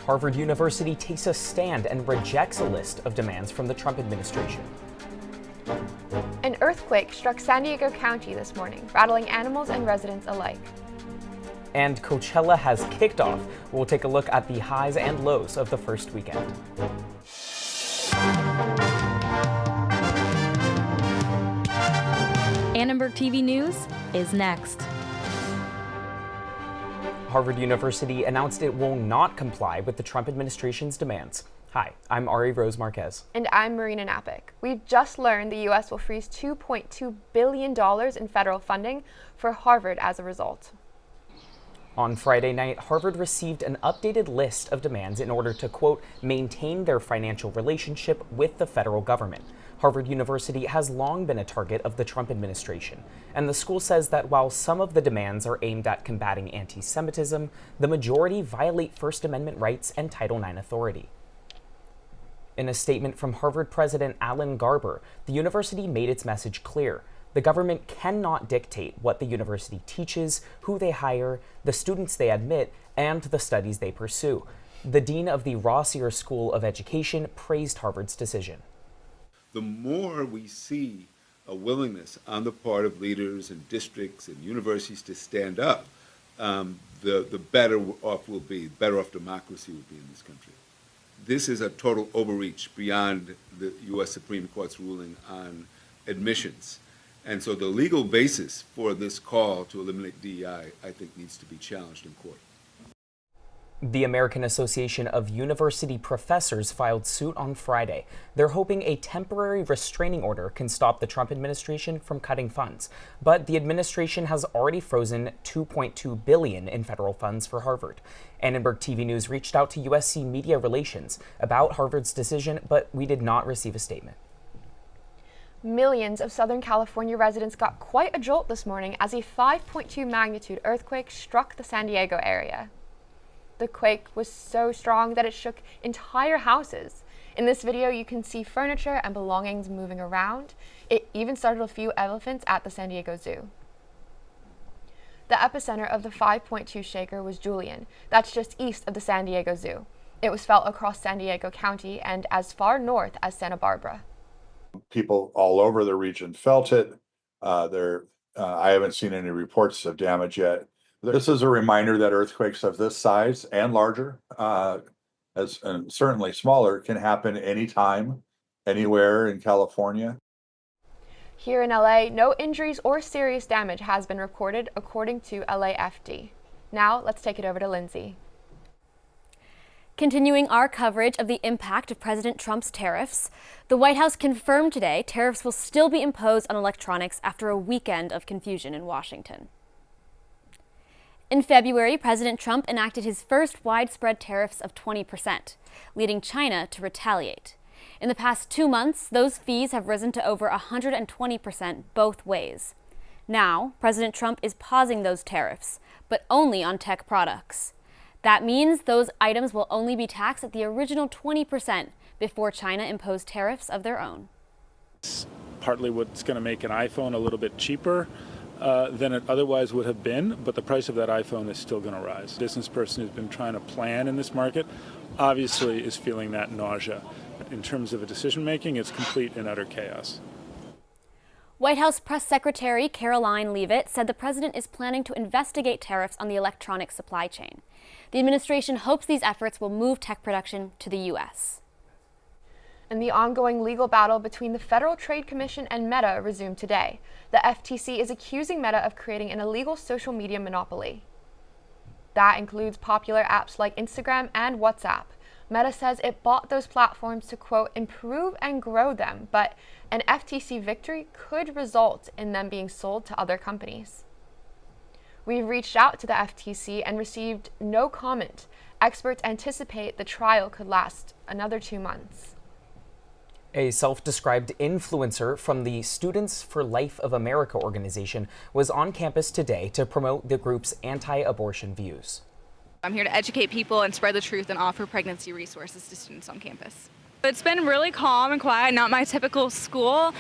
Harvard University takes a stand and rejects a list of demands from the Trump administration. An earthquake struck San Diego County this morning, rattling animals and residents alike. And Coachella has kicked off. We'll take a look at the highs and lows of the first weekend. Annenberg TV News is next. Harvard University announced it will not comply with the Trump administration's demands. Hi, I'm Rose-Marquze. And I'm Marina Knapik. We've just learned the U.S. will freeze $2.2 billion in federal funding for Harvard as a result. On Friday night, Harvard received an updated list of demands in order to, quote, maintain their financial relationship with the federal government. Harvard University has long been a target of the Trump administration, and the school says that while some of the demands are aimed at combating anti-Semitism, the majority violate First Amendment rights and Title IX authority. In a statement from Harvard President Alan Garber, the university made its message clear. The government cannot dictate what the university teaches, who they hire, the students they admit, and the studies they pursue. The dean of the Rossier School of Education praised Harvard's decision. The more we see a willingness on the part of leaders and districts and universities to stand up, the better off we'll be, better off democracy will be in this country. This is a total overreach beyond the U.S. Supreme Court's ruling on admissions. And so the legal basis for this call to eliminate DEI, I think, needs to be challenged in court. The American Association of University Professors filed suit on Friday. They're hoping a temporary restraining order can stop the Trump administration from cutting funds. But the administration has already frozen $2.2 billion in federal funds for Harvard. Annenberg TV News reached out to USC Media Relations about Harvard's decision, but we did not receive a statement. Millions of Southern California residents got quite a jolt this morning as a 5.2 magnitude earthquake struck the San Diego area. The quake was so strong that it shook entire houses. In this video, you can see furniture and belongings moving around. It even startled a few elephants at the San Diego Zoo. The epicenter of the 5.2 shaker was Julian. That's just east of the San Diego Zoo. It was felt across San Diego County and as far north as Santa Barbara. People all over the region felt it. I haven't seen any reports of damage yet. This is a reminder that earthquakes of this size and larger, and certainly smaller, can happen anytime, anywhere in California. Here in LA, no injuries or serious damage has been reported, according to LAFD. Now, let's take it over to Lindsay. Continuing our coverage of the impact of President Trump's tariffs, the White House confirmed today tariffs will still be imposed on electronics after a weekend of confusion in Washington. In February, President Trump enacted his first widespread tariffs of 20%, leading China to retaliate. In the past 2 months, those fees have risen to over 120% both ways. Now, President Trump is pausing those tariffs, but only on tech products. That means those items will only be taxed at the original 20% before China imposed tariffs of their own. It's partly what's going to make an iPhone a little bit cheaper than it otherwise would have been, but the price of that iPhone is still going to rise. A business person who's been trying to plan in this market obviously is feeling that nausea. In terms of a decision making, it's complete and utter chaos. White House Press Secretary Caroline Leavitt said the president is planning to investigate tariffs on the electronic supply chain. The administration hopes these efforts will move tech production to the U.S. And the ongoing legal battle between the Federal Trade Commission and Meta resumed today. The FTC is accusing Meta of creating an illegal social media monopoly. That includes popular apps like Instagram and WhatsApp. Meta says it bought those platforms to, quote, improve and grow them, but an FTC victory could result in them being sold to other companies. We've reached out to the FTC and received no comment. Experts anticipate the trial could last another 2 months. A self-described influencer from the Students for Life of America organization was on campus today to promote the group's anti-abortion views. I'm here to educate people and spread the truth and offer pregnancy resources to students on campus. It's been really calm and quiet, not my typical school.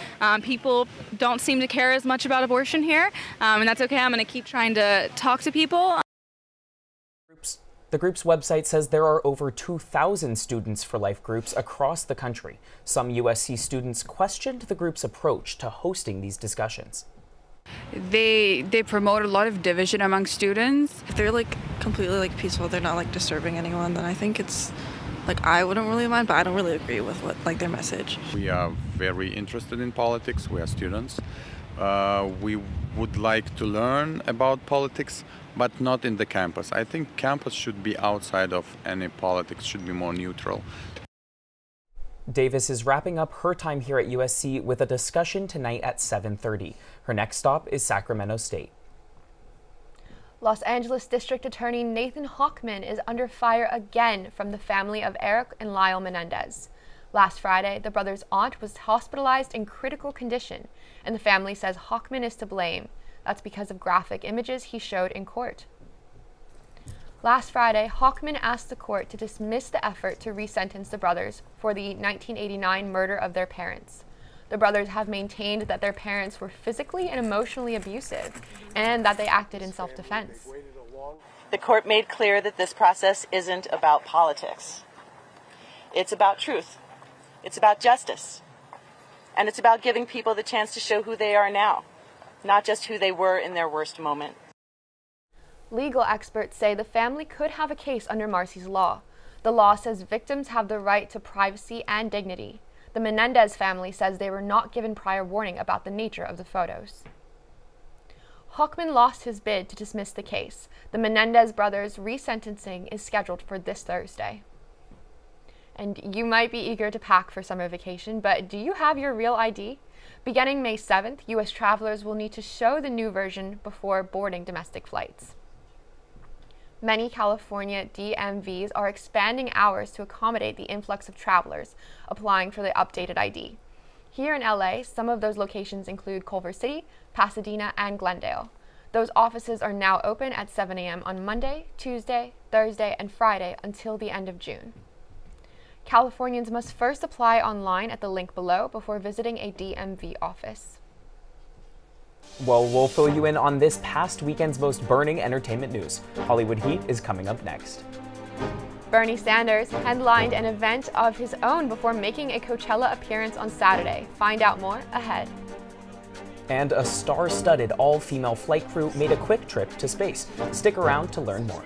People don't seem to care as much about abortion here, and that's okay. I'm going to keep trying to talk to people. The group's website says there are over 2,000 Students for Life groups across the country. Some USC students questioned the group's approach to hosting these discussions. They promote a lot of division among students. If they're like completely like peaceful, they're not like disturbing anyone, then I think it's like I wouldn't really mind, but I don't really agree with what like their message. We are very interested in politics. We are students. We would like to learn about politics, but not in the campus. I think campus should be outside of any politics, should be more neutral. Davis is wrapping up her time here at USC with a discussion tonight at 7:30. Her next stop is Sacramento State. Los Angeles District Attorney Nathan Hochman is under fire again from the family of Eric and Lyle Menendez. Last Friday, the brothers' aunt was hospitalized in critical condition, and the family says Hochman is to blame. That's because of graphic images he showed in court. Last Friday, Hochman asked the court to dismiss the effort to resentence the brothers for the 1989 murder of their parents. The brothers have maintained that their parents were physically and emotionally abusive and that they acted in self-defense. The court made clear that this process isn't about politics. It's about truth. It's about justice. And it's about giving people the chance to show who they are now, not just who they were in their worst moment. Legal experts say the family could have a case under Marcy's law. The law says victims have the right to privacy and dignity. The Menendez family says they were not given prior warning about the nature of the photos. Hochman lost his bid to dismiss the case. The Menendez brothers' resentencing is scheduled for this Thursday. And you might be eager to pack for summer vacation, but do you have your real ID? Beginning May 7th, U.S. travelers will need to show the new version before boarding domestic flights. Many California DMVs are expanding hours to accommodate the influx of travelers applying for the updated ID. Here in LA, some of those locations include Culver City, Pasadena, and Glendale. Those offices are now open at 7 a.m. on Monday, Tuesday, Thursday, and Friday until the end of June. Californians must first apply online at the link below before visiting a DMV office. Well, we'll fill you in on this past weekend's most burning entertainment news. Hollywood Heat is coming up next. Bernie Sanders headlined an event of his own before making a Coachella appearance on Saturday. Find out more ahead. And a star-studded all-female flight crew made a quick trip to space. Stick around to learn more.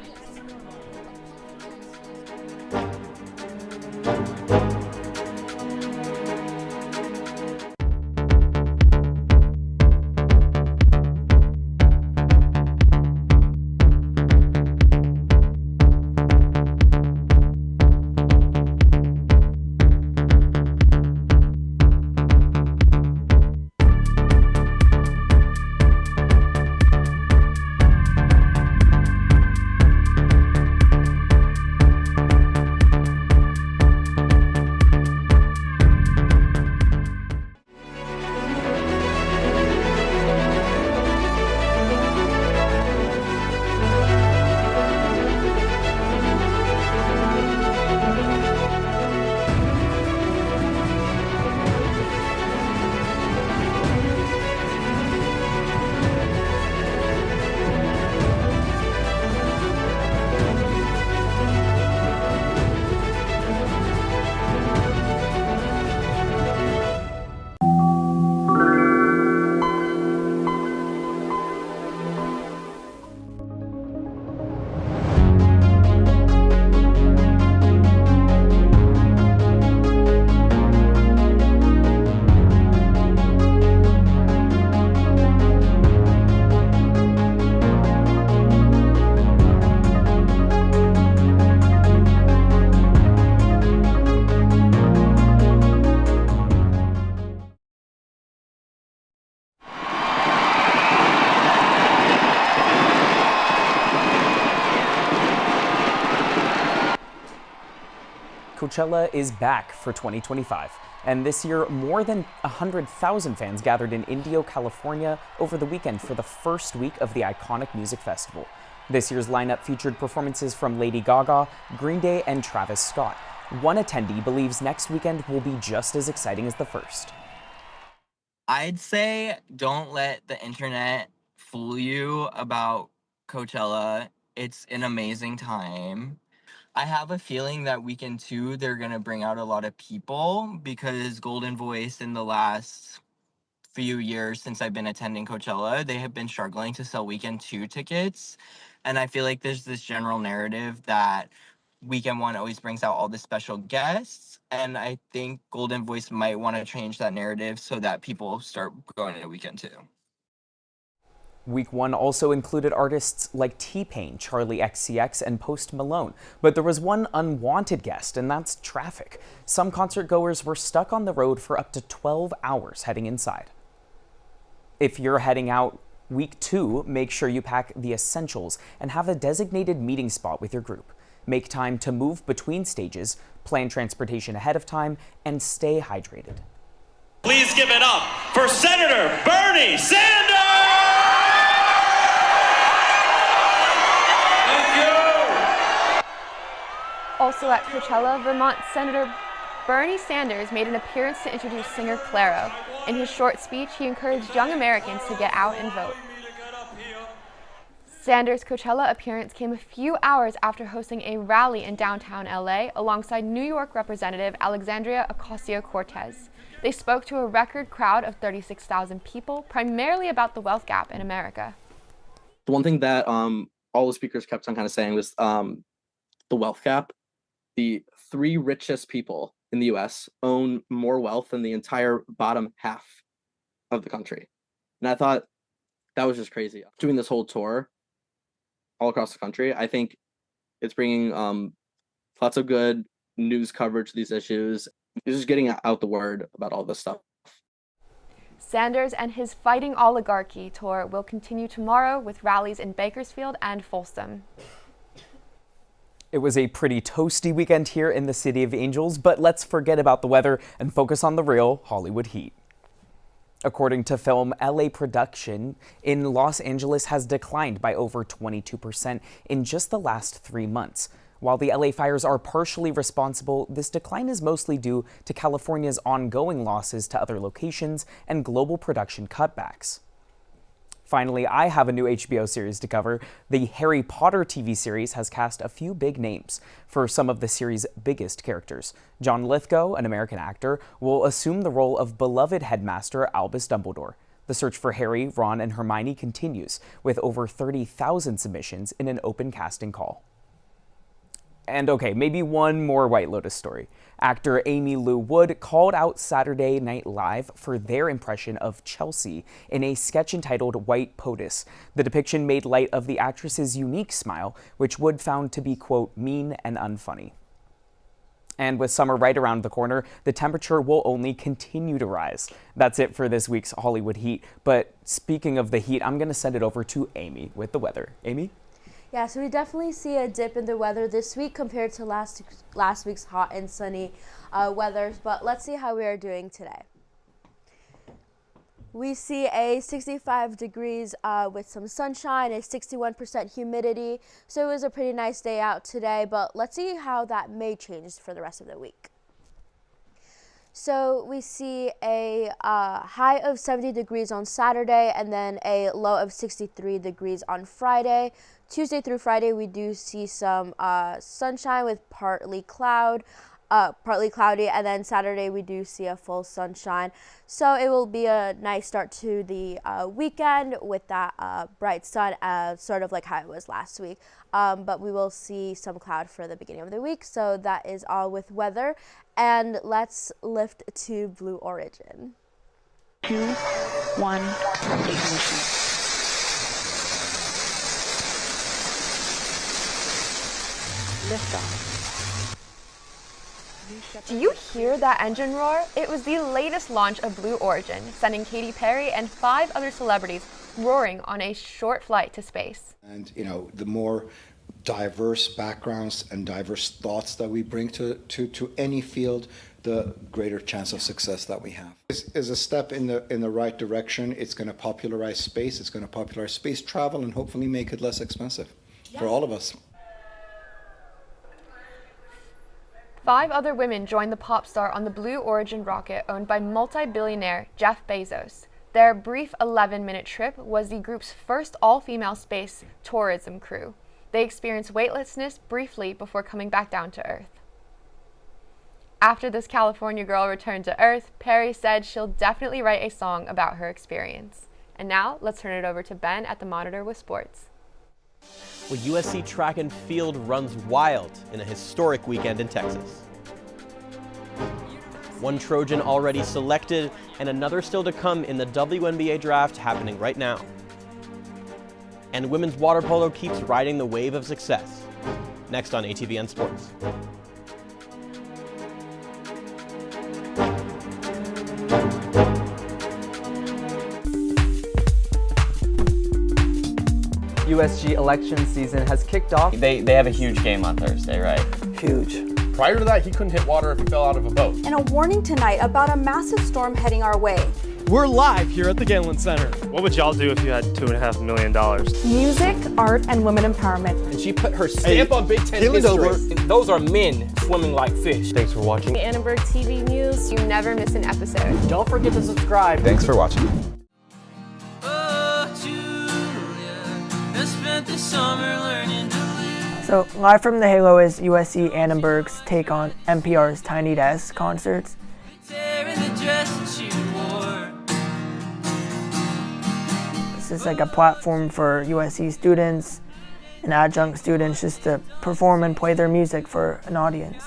Coachella is back for 2025, and this year more than 100,000 fans gathered in Indio, California over the weekend for the first week of the iconic music festival. This year's lineup featured performances from Lady Gaga, Green Day, and Travis Scott. One attendee believes next weekend will be just as exciting as the first. I'd say don't let the internet fool you about Coachella. It's an amazing time. I have a feeling that weekend 2, they're going to bring out a lot of people because Golden Voice in the last few years since I've been attending Coachella, they have been struggling to sell weekend 2 tickets. And I feel like there's this general narrative that weekend 1 always brings out all the special guests. And I think Golden Voice might want to change that narrative so that people start going to weekend 2. Week 1 also included artists like T-Pain, Charlie XCX, and Post Malone. But there was one unwanted guest, and that's traffic. Some concert goers were stuck on the road for up to 12 hours heading inside. If you're heading out week 2, make sure you pack the essentials and have a designated meeting spot with your group. Make time to move between stages, plan transportation ahead of time, and stay hydrated. Please give it up for Senator Bernie Sanders! Also at Coachella, Vermont Senator Bernie Sanders made an appearance to introduce singer Clairo. In his short speech, he encouraged young Americans to get out and vote. Sanders' Coachella appearance came a few hours after hosting a rally in downtown LA alongside New York Representative Alexandria Ocasio-Cortez. They spoke to a record crowd of 36,000 people, primarily about the wealth gap in America. The one thing that all the speakers kept on kind of saying was the wealth gap. The 3 richest people in the U.S. own more wealth than the entire bottom half of the country. And I thought that was just crazy. Doing this whole tour all across the country, I think it's bringing lots of good news coverage to these issues. It's just getting out the word about all this stuff. Sanders and his Fighting Oligarchy tour will continue tomorrow with rallies in Bakersfield and Folsom. It was a pretty toasty weekend here in the City of Angels, but let's forget about the weather and focus on the real Hollywood heat. According to Film, LA production in Los Angeles has declined by over 22% in just the last 3 months. While the LA fires are partially responsible, this decline is mostly due to California's ongoing losses to other locations and global production cutbacks. Finally, I have a new HBO series to cover. The Harry Potter TV series has cast a few big names for some of the series' biggest characters. John Lithgow, an American actor, will assume the role of beloved headmaster Albus Dumbledore. The search for Harry, Ron, and Hermione continues, with over 30,000 submissions in an open casting call. And okay, maybe one more White Lotus story. Actor Amy Lou Wood called out Saturday Night Live for their impression of Chelsea in a sketch entitled White POTUS. The depiction made light of the actress's unique smile, which Wood found to be, quote, mean and unfunny. And with summer right around the corner, the temperature will only continue to rise. That's it for this week's Hollywood Heat. But speaking of the heat, I'm going to send it over to Amy with the weather. Amy? Yeah, so we definitely see a dip in the weather this week compared to last week's hot and sunny weather. But let's see how we are doing today. We see a 65 degrees with some sunshine, a 61% humidity. So it was a pretty nice day out today, but let's see how that may change for the rest of the week. So we see a high of 70 degrees on Saturday and then a low of 63 degrees on Friday. Tuesday through Friday, we do see some sunshine with partly cloudy, and then Saturday we do see a full sunshine. So it will be a nice start to the weekend with that bright sun, sort of like how it was last week. But we will see some cloud for the beginning of the week. So that is all with weather. And let's lift to Blue Origin. 2, 1, ignition. Liftoff. Do you hear that engine roar? It was the latest launch of Blue Origin, sending Katy Perry and 5 other celebrities roaring on a short flight to space. And, you know, the more diverse backgrounds and diverse thoughts that we bring to any field, the greater chance of success that we have. Is a step in the right direction. It's going to popularize space. It's going to popularize space travel and hopefully make it less expensive for all of us. 5 other women joined the pop star on the Blue Origin rocket owned by multi-billionaire Jeff Bezos. Their brief 11-minute trip was the group's first all-female space tourism crew. They experience weightlessness briefly before coming back down to earth. After this California girl returned to earth, Perry said she'll definitely write a song about her experience. And now, let's turn it over to Ben at the Monitor with sports. Well, USC track and field runs wild in a historic weekend in Texas. One Trojan already selected, and another still to come in the WNBA draft happening right now. And women's water polo keeps riding the wave of success. Next on ATVN Sports. USG election season has kicked off. They have a huge game on Thursday, right? Huge. Prior to that, he couldn't hit water if he fell out of a boat. And a warning tonight about a massive storm heading our way. We're live here at the Galen Center. What would y'all do if you had $2.5 million? Music, art, and women empowerment. And she put her stamp on Big Ten history. Those are men swimming like fish. Thanks for watching. Idelburg TV News. You never miss an episode. Don't forget to subscribe. Thanks for watching. So, live from the Halo is USC Annenberg's take on NPR's Tiny Desk concerts. This is like a platform for USC students and adjunct students just to perform and play their music for an audience.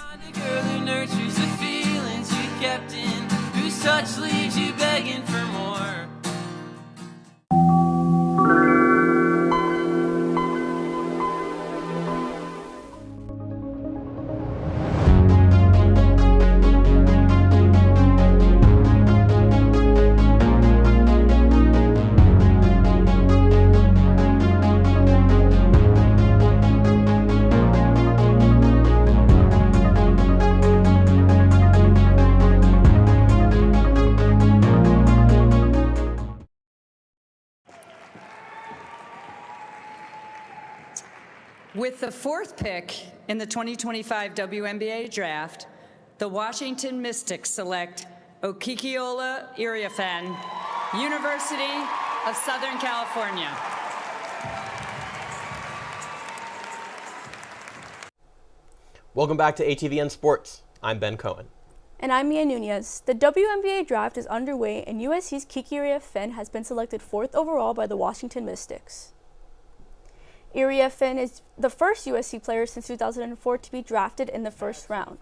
With the fourth pick in the 2025 WNBA draft, the Washington Mystics select Okikiola Iriafen, University of Southern California. Welcome back to ATVN Sports. I'm Ben Cohen. And I'm Mia Nunez. The WNBA draft is underway, and USC's Kiki Iriafen has been selected 4th overall by the Washington Mystics. Iriafen is the first USC player since 2004 to be drafted in the first round.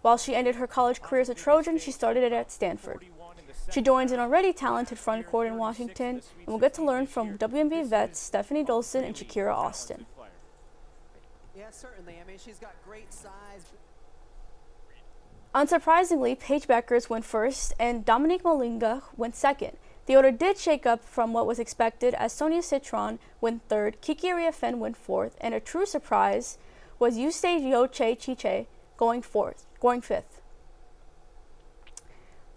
While she ended her college career as a Trojan, she started it at Stanford. She joins an already talented front court in Washington and will get to learn from WNBA vets Stephanie Dolson and Shakira Austin. Yeah, certainly. I mean, she's got great size. Unsurprisingly, Paige Beckers went first and Dominic Molinga went second. The order did shake up from what was expected as Sonia Citron went third, Kiki Iriafen went fourth, and a true surprise was Yuste Yoche Chiche going fifth.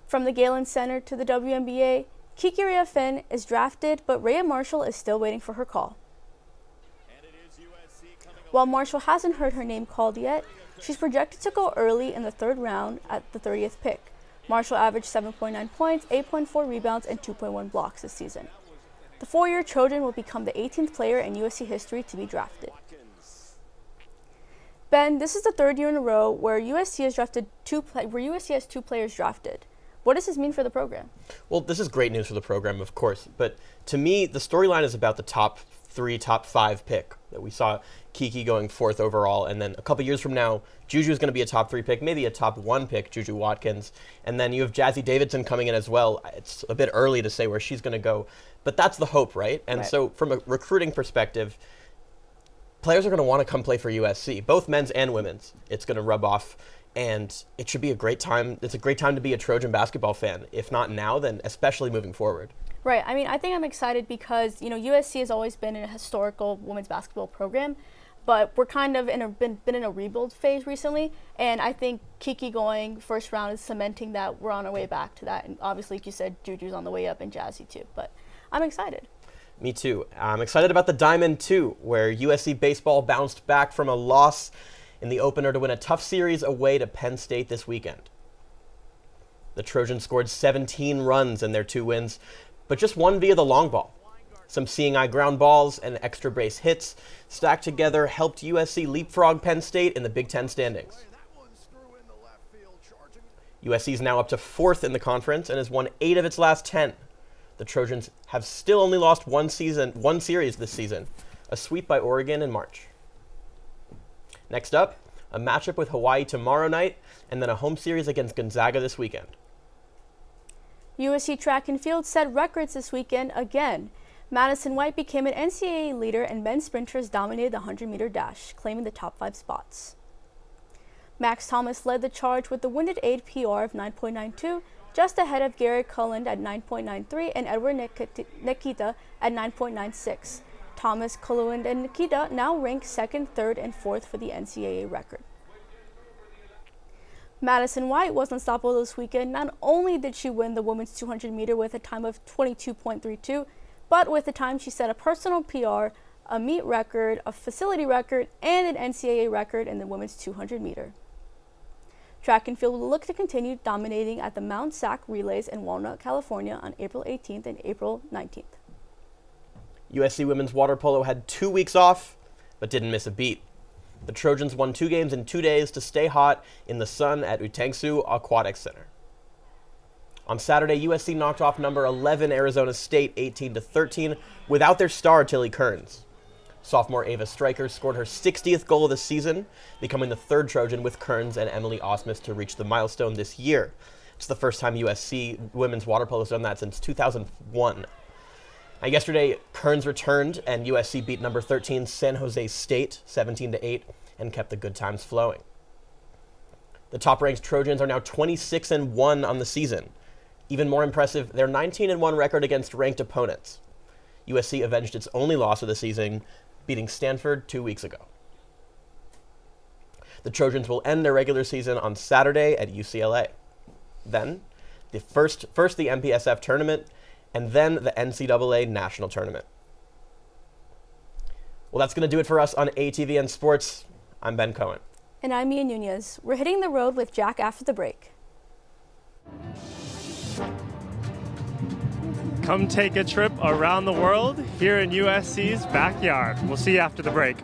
From the Galen Center to the WNBA, Kiki Iriafen is drafted, but Rhea Marshall is still waiting for her call. While Marshall hasn't heard her name called yet, she's projected to go early in the 3rd round at the 30th pick. Marshall averaged 7.9 points, 8.4 rebounds, and 2.1 blocks this season. The 4-year Trojan will become the 18th player in USC history to be drafted. Ben, this is the 3rd year in a row where USC has 2 players drafted. What does this mean for the program? Well, this is great news for the program, of course, but to me, the storyline is about the top 5 pick that we saw Kiki going 4th overall, and then a couple years from now, Juju is going to be a top 3 pick, maybe a top 1 pick, Juju Watkins, and then you have Jazzy Davidson coming in as well. It's a bit early to say where she's going to go, but that's the hope, right? And so from a recruiting perspective, players are going to want to come play for USC, both men's and women's. It's going to rub off, and it should be a great time. It's a great time to be a Trojan basketball fan. If not now, then especially moving forward. Right. I mean, I think I'm excited because, USC has always been a historical women's basketball program, but we're kind of been in a rebuild phase recently, and I think Kiki going first round is cementing that we're on our way back to that. And obviously, like you said, Juju's on the way up and Jazzy too, but I'm excited. Me too. I'm excited about the Diamond too, where USC baseball bounced back from a loss in the opener to win a tough series away to Penn State this weekend. The Trojans scored 17 runs in their 2 wins, but just one via the long ball. Some seeing eye ground balls and extra base hits stacked together helped USC leapfrog Penn State in the Big Ten standings. USC is now up to 4th in the conference and has won 8 of its last 10. The Trojans have still only lost one series this season, a sweep by Oregon in March. Next up, a matchup with Hawaii tomorrow night, and then a home series against Gonzaga this weekend. USC track and field set records this weekend again. Madison White became an NCAA leader and men's sprinters dominated the 100-meter dash, claiming the top 5 spots. Max Thomas led the charge with the winded 8 PR of 9.92, just ahead of Garrett Cullen at 9.93 and Edward Nikita at 9.96. Thomas, Cullen, and Nikita now rank 2nd, 3rd, and 4th for the NCAA record. Madison White was unstoppable this weekend. Not only did she win the women's 200-meter with a time of 22.32, but with the time she set a personal PR, a meet record, a facility record, and an NCAA record in the women's 200-meter. Track and field will look to continue dominating at the Mount Sac Relays in Walnut, California on April 18th and April 19th. USC women's water polo had 2 weeks off, but didn't miss a beat. The Trojans won 2 games in 2 days to stay hot in the sun at Utangsu Aquatic Center. On Saturday, USC knocked off number 11 Arizona State 18-13 without their star Tilly Kearns. Sophomore Ava Stryker scored her 60th goal of the season, becoming the 3rd Trojan with Kearns and Emily Osmus to reach the milestone this year. It's the first time USC women's water polo has done that since 2001. Now, yesterday, Kearns returned and USC beat number 13 San Jose State 17-8 and kept the good times flowing. The top-ranked Trojans are now 26-1 on the season. Even more impressive, their 19-1 record against ranked opponents. USC avenged its only loss of the season, beating Stanford 2 weeks ago. The Trojans will end their regular season on Saturday at UCLA. Then, first the MPSF tournament, and then the NCAA National Tournament. Well, that's going to do it for us on ATVN Sports. I'm Ben Cohen. And I'm Ian Nunez. We're hitting the road with Jack after the break. Come take a trip around the world here in USC's backyard. We'll see you after the break.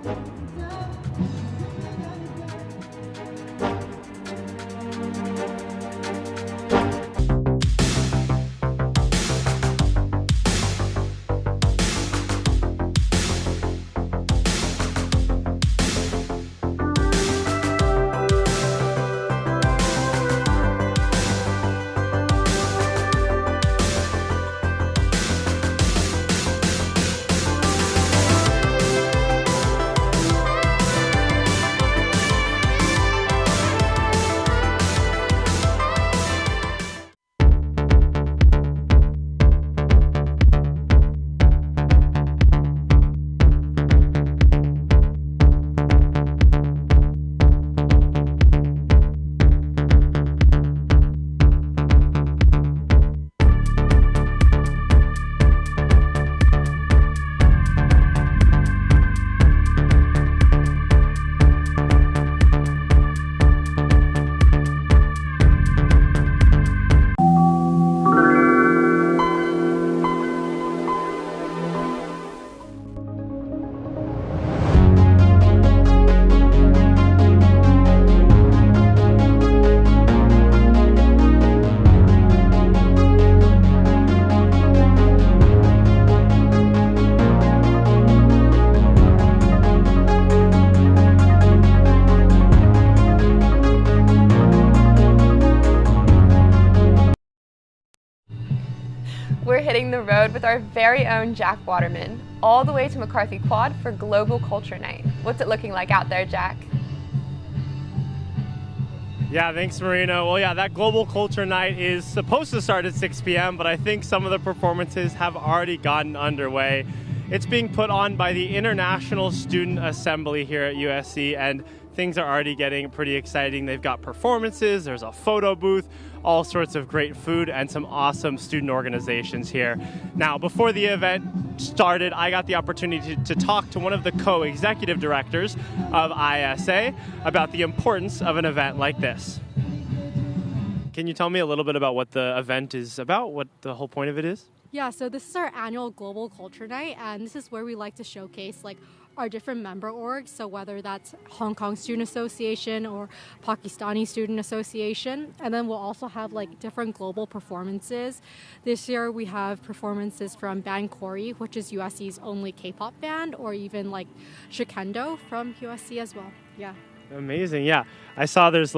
Hitting the road with our very own Jack Waterman, all the way to McCarthy Quad for Global Culture Night. What's it looking like out there, Jack? Yeah, thanks, Marina. Well, yeah, that Global Culture Night is supposed to start at 6 p.m., but I think some of the performances have already gotten underway. It's being put on by the International Student Assembly here at USC, and things are already getting pretty exciting. They've got performances, there's a photo booth, all sorts of great food, and some awesome student organizations here. Now, before the event started, I got the opportunity to talk to one of the co-executive directors of ISA about the importance of an event like this. Can you tell me a little bit about what the event is about, what the whole point of it is? Yeah, so this is our annual Global Culture Night, and this is where we like to showcase like our different member orgs. So whether that's Hong Kong Student Association or Pakistani Student Association, and then we'll also have like different global performances. This year we have performances from band Corey, which is USC's only K-pop band, or even like Shikendo from USC as well. Yeah. Amazing. Yeah, I saw there's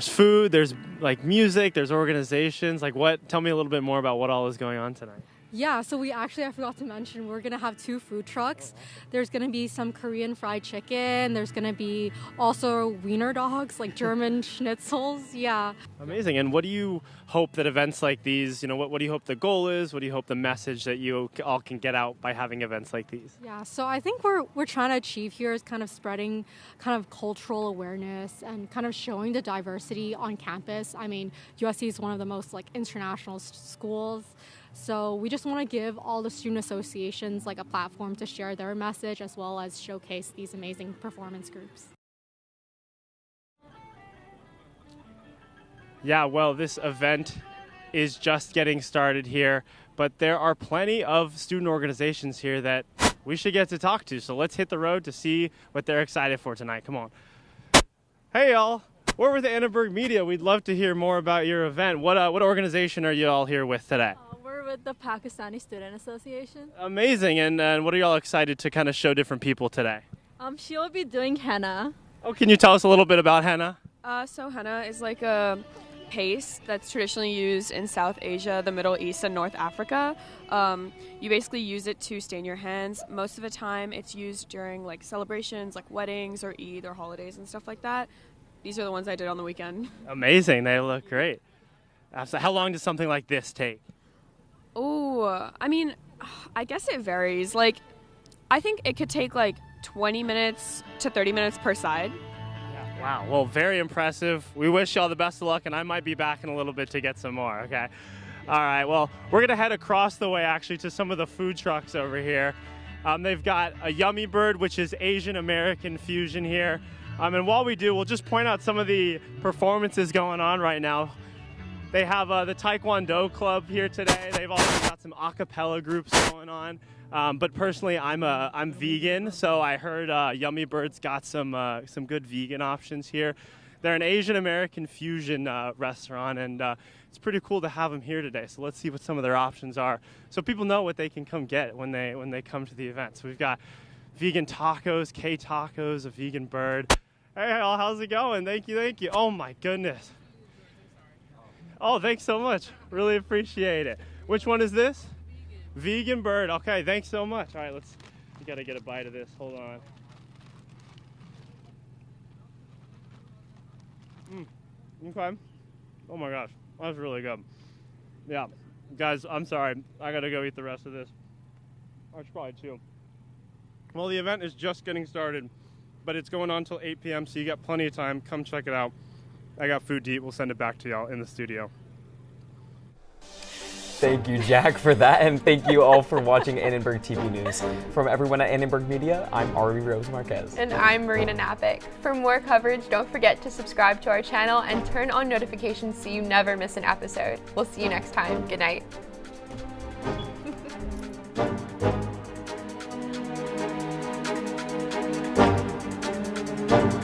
food, there's like music, there's organizations. Like what? Tell me a little bit more about what all is going on tonight. Yeah, so I forgot to mention, we're going to have 2 food trucks. There's going to be some Korean fried chicken. There's going to be also wiener dogs, like German schnitzels. Yeah. Amazing. And what do you hope that events like these, what do you hope the goal is? What do you hope the message that you all can get out by having events like these? Yeah, so I think we're trying to achieve here is kind of spreading kind of cultural awareness and kind of showing the diversity on campus. I mean, USC is one of the most like international schools. So we just want to give all the student associations like a platform to share their message as well as showcase these amazing performance groups. Yeah, well, this event is just getting started here, but there are plenty of student organizations here that we should get to talk to. So let's hit the road to see what they're excited for tonight. Come on. Hey, y'all. We're with the Idelburg Media. We'd love to hear more about your event. What organization are you all here with today? We're with the Pakistani Student Association. Amazing. And what are y'all excited to kind of show different people today? She will be doing henna. Oh, can you tell us a little bit about henna? So henna is like a paste that's traditionally used in South Asia, the Middle East, and North Africa. You basically use it to stain your hands. Most of the time it's used during like celebrations like weddings or Eid or holidays and stuff like that. These are the ones I did on the weekend. Amazing. They look great. So how long does something like this take? Oh, I mean, I guess it varies. Like, I think it could take like 20 minutes to 30 minutes per side. Yeah, wow. Well, very impressive. We wish y'all the best of luck, and I might be back in a little bit to get some more, okay? All right, well, we're going to head across the way, actually, to some of the food trucks over here. They've got a Yummy Bird, which is Asian-American fusion here. And while we do, we'll just point out some of the performances going on right now. They have the Taekwondo Club here today. They've also got some a cappella groups going on. But personally, I'm vegan, so I heard Yummy Bird's got some good vegan options here. They're an Asian American fusion restaurant, and it's pretty cool to have them here today. So let's see what some of their options are, so people know what they can come get when they come to the event. So we've got vegan tacos, K-tacos, a vegan bird. Hey, all, how's it going? Thank you. Oh my goodness. Oh, thanks so much. Really appreciate it. Which one is this? Vegan bird. Okay, thanks so much. All right, we gotta get a bite of this. Hold on. Okay. Oh my gosh, that's really good. Yeah, guys, I'm sorry. I gotta go eat the rest of this. I should probably too. Well, the event is just getting started, but it's going on until 8 p.m., so you got plenty of time. Come check it out. I got food to eat. We'll send it back to y'all in the studio. Thank you, Jack, for that, and thank you all for watching Idelburg TV News. From everyone at Idelburg Media, I'm Rose-Marquze. And I'm Marina Knapik. For more coverage, don't forget to subscribe to our channel and turn on notifications so you never miss an episode. We'll see you next time. Good night. Thank you.